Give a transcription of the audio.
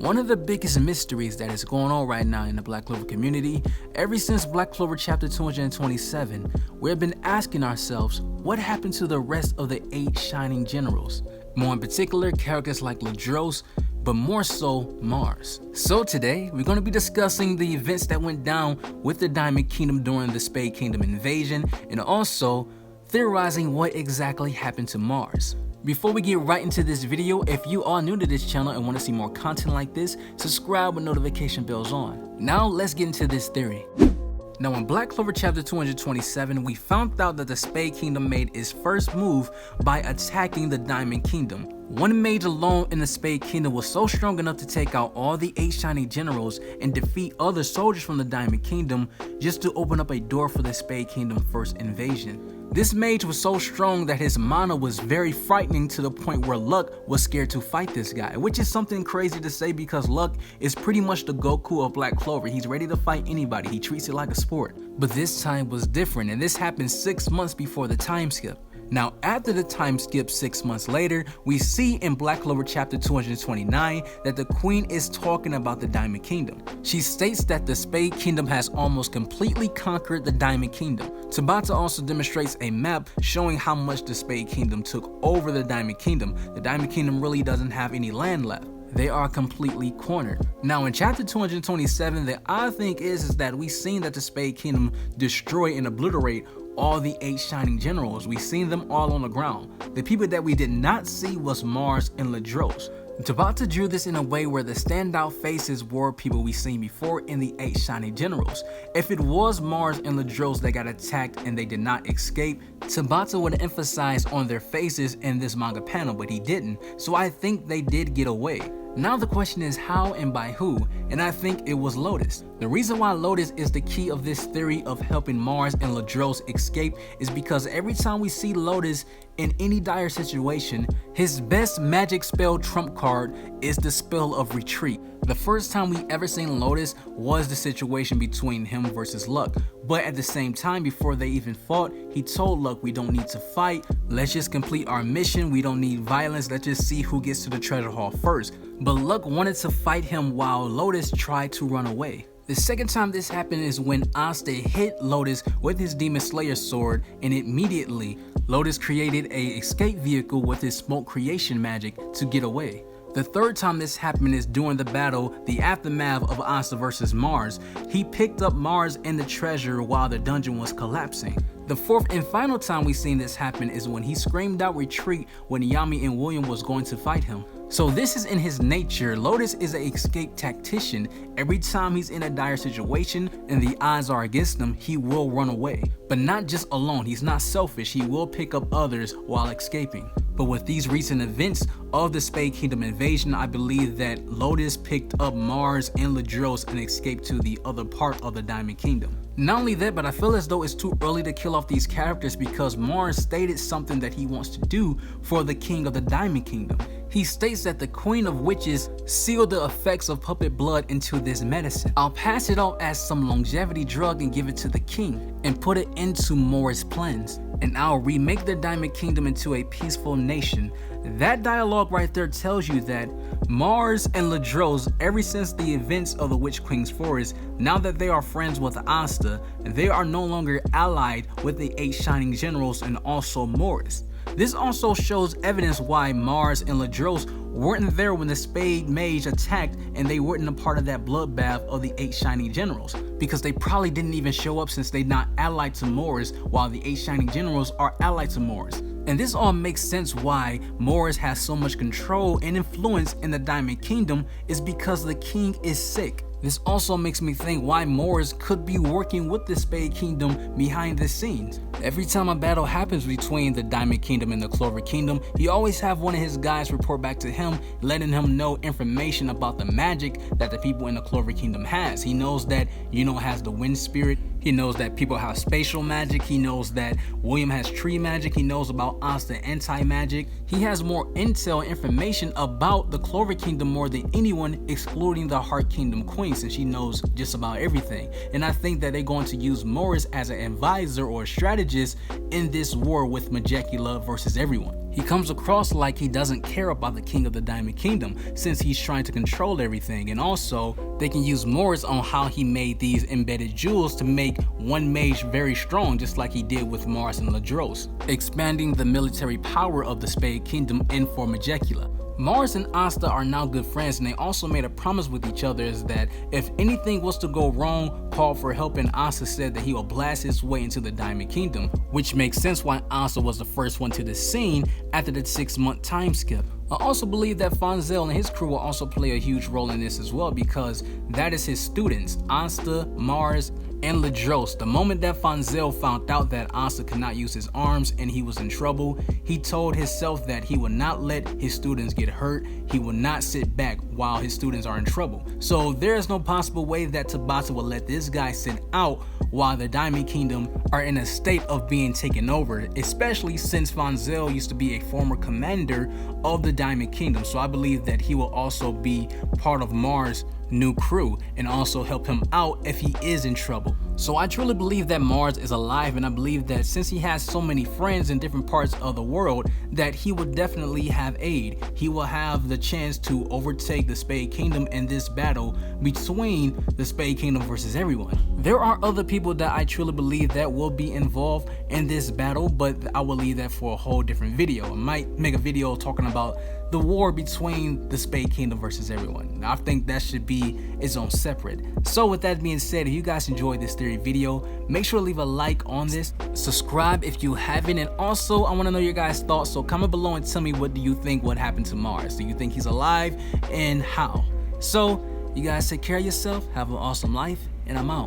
One of the biggest mysteries that is going on right now in the Black Clover community, ever since Black Clover Chapter 227, we have been asking ourselves, what happened to the rest of the 8 Shining Generals? More in particular, characters like Ladros, but more so Mars. So today, we're going to be discussing the events that went down with the Diamond Kingdom during the Spade Kingdom invasion, and also theorizing what exactly happened to Mars. Before we get right into this video, if you are new to this channel and want to see more content like this, subscribe with notification bells on. Now let's get into this theory. Now in Black Clover Chapter 227, we found out that the Spade Kingdom made its first move by attacking the Diamond Kingdom. One mage alone in the Spade Kingdom was so strong enough to take out all the 8 Shining Generals and defeat other soldiers from the Diamond Kingdom just to open up a door for the Spade Kingdom first invasion. This mage was so strong that his mana was very frightening to the point where Luck was scared to fight this guy, which is something crazy to say because Luck is pretty much the Goku of Black Clover. He's ready to fight anybody, he treats it like a sport. But this time was different, and this happened 6 months before the time skip. Now after the time skip 6 months later, we see in Black Clover Chapter 229 that the Queen is talking about the Diamond Kingdom. She states that the Spade Kingdom has almost completely conquered the Diamond Kingdom. Tabata also demonstrates a map showing how much the Spade Kingdom took over the Diamond Kingdom. The Diamond Kingdom really doesn't have any land left. They are completely cornered. Now in chapter 227, the odd thing is that we've seen that the Spade Kingdom destroy and obliterate all the 8 Shining Generals. We've seen them all on the ground. The people that we did not see was Mars and Ladros. Tabata drew this in a way where the standout faces were people we've seen before in the 8 Shining Generals. If it was Mars and Ladros that got attacked and they did not escape, Tabata would emphasize on their faces in this manga panel, but he didn't, so I think they did get away. Now the question is how and by who, and I think it was Lotus. The reason why Lotus is the key of this theory of helping Mars and Ladros escape is because every time we see Lotus in any dire situation, his best magic spell trump card is the spell of retreat. The first time we ever seen Lotus was the situation between him versus Luck, but at the same time, before they even fought, he told Luck, we don't need to fight, let's just complete our mission, we don't need violence, let's just see who gets to the treasure hall first. But Luck wanted to fight him while Lotus tried to run away. The second time this happened is when Asta hit Lotus with his Demon Slayer sword, and immediately Lotus created a escape vehicle with his smoke creation magic to get away. The third time this happened is during the battle, the aftermath of Asta versus Mars. He picked up Mars and the treasure while the dungeon was collapsing. The fourth and final time we've seen this happen is when he screamed out retreat when Yami and William was going to fight him. So this is in his nature. Lotus is an escape tactician. Every time he's in a dire situation and the odds are against him, he will run away. But not just alone, he's not selfish, he will pick up others while escaping. But with these recent events of the Spade Kingdom invasion, I believe that Lotus picked up Mars and Ladros and escaped to the other part of the Diamond Kingdom. Not only that, but I feel as though it's too early to kill off these characters because Mars stated something that he wants to do for the king of the Diamond Kingdom. He states that the Queen of Witches sealed the effects of puppet blood into this medicine. I'll pass it off as some longevity drug and give it to the king and put it into Mars' plans. And I'll remake the Diamond Kingdom into a peaceful nation. That dialogue right there tells you that Mars and Ladros, ever since the events of the Witch Queen's Forest, now that they are friends with Asta, they are no longer allied with the 8 Shining Generals and also Mars. This also shows evidence why Mars and Ladros weren't there when the Spade Mage attacked and they weren't a part of that bloodbath of the 8 Shining Generals, because they probably didn't even show up since they're not allied to Mars while the 8 Shining Generals are allied to Mars. And this all makes sense why Mars has so much control and influence in the Diamond Kingdom is because the king is sick. This also makes me think why Mars could be working with the Spade Kingdom behind the scenes. Every time a battle happens between the Diamond Kingdom and the Clover Kingdom, he always have one of his guys report back to him, letting him know information about the magic that the people in the Clover Kingdom has. He knows that Yuno has the wind spirit, he knows that people have spatial magic, he knows that William has tree magic, he knows about Asta anti-magic. He has more intel information about the Clover Kingdom more than anyone, excluding the Heart Kingdom Queen, since she knows just about everything. And I think that they're going to use Morris as an advisor or a strategist in this war with Majecula versus everyone. He comes across like he doesn't care about the king of the Diamond Kingdom since he's trying to control everything, and also they can use Morris on how he made these embedded jewels to make one mage very strong, just like he did with Mars and Ladros, expanding the military power of the Spade Kingdom and for Magicula. Mars and Asta are now good friends, and they also made a promise with each other is that if anything was to go wrong, call for help, and Asta said that he will blast his way into the Diamond Kingdom, which makes sense why Asta was the first one to the scene after that 6-month time skip. I also believe that Fonzel and his crew will also play a huge role in this as well, because that is his students, Asta, Mars, and Ladros. The moment that Fonzel found out that Asta could not use his arms and he was in trouble, he told himself that he would not let his students get hurt, he would not sit back while his students are in trouble. So there is no possible way that Tabata will let this guy sit out while the Diamond Kingdom are in a state of being taken over, especially since Fonzel used to be a former commander of the Diamond Kingdom. So I believe that he will also be part of Mars' new crew and also help him out if he is in trouble. So I truly believe that Mars is alive, and I believe that since he has so many friends in different parts of the world, that he will definitely have aid. He will have the chance to overtake the Spade Kingdom in this battle between the Spade Kingdom versus everyone. There are other people that I truly believe that will be involved in this battle, but I will leave that for a whole different video. I might make a video talking about the war between the Spade Kingdom versus everyone. I think that should be its own separate. So with that being said, if you guys enjoyed this theory video, make sure to leave a like on this, subscribe if you haven't, and also I want to know your guys' thoughts, so comment below and tell me what do you think would happen to Mars. Do you think he's alive, and how? So you guys take care of yourself, have an awesome life, and I'm out.